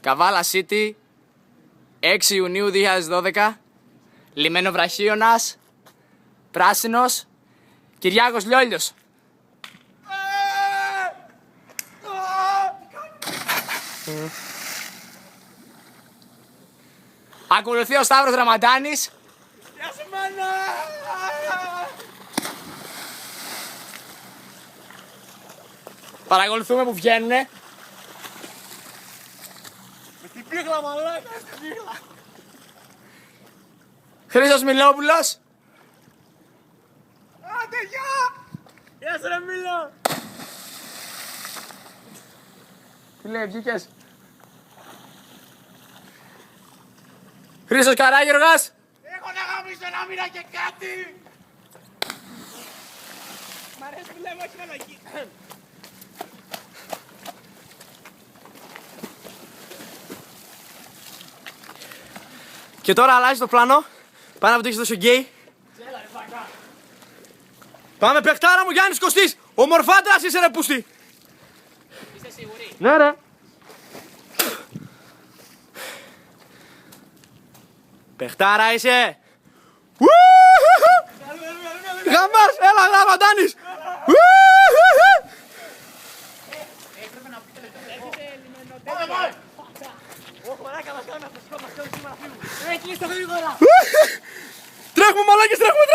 Καβάλα City, 6 Ιουνίου 2012, Λιμένο Βραχίωνας, Πράσινος, Κυριάκος Λιόλιος. Ακολουθεί ο Σταύρος Δραματάνης. Γεια σου μάνα! Παρακολουθούμε που βγαίνουνε. Με την πίγλα μαλάκα, με την πίγλα. Χρήστος Μιλόπουλος. Άντε γεια! Γεια σου ρε Μίλο! Τι λέει, βγήκες? Χρήστος Καράγεργας. Έχω να γαμίσω ένα μήνα και κάτι! Μ' αρέσει που λέμε όχι μαλακή. Και τώρα αλλάζει το πλάνο. Πάει να βουτήξει το σογκέι. Πάμε παιχτάρα μου, Γιάννης Κωστής. Ο μορφάντρας είσαι ρε πούστη. Είστε σίγουροι? Ναι ρε. Παιχτάρα είσαι. Γαμάς, έλα Δραματάνης. Έπρεπε να πείτε λεπτό. Έχετε λιμενοτέλειο. Όχι μαλάκα, μας κάνουμε αυτοσικό, μας κάνουμε σήμερα φύγουμε. Κλείστο γρήγορα. Τρέχουμε μαλάκες, τρέχουμε.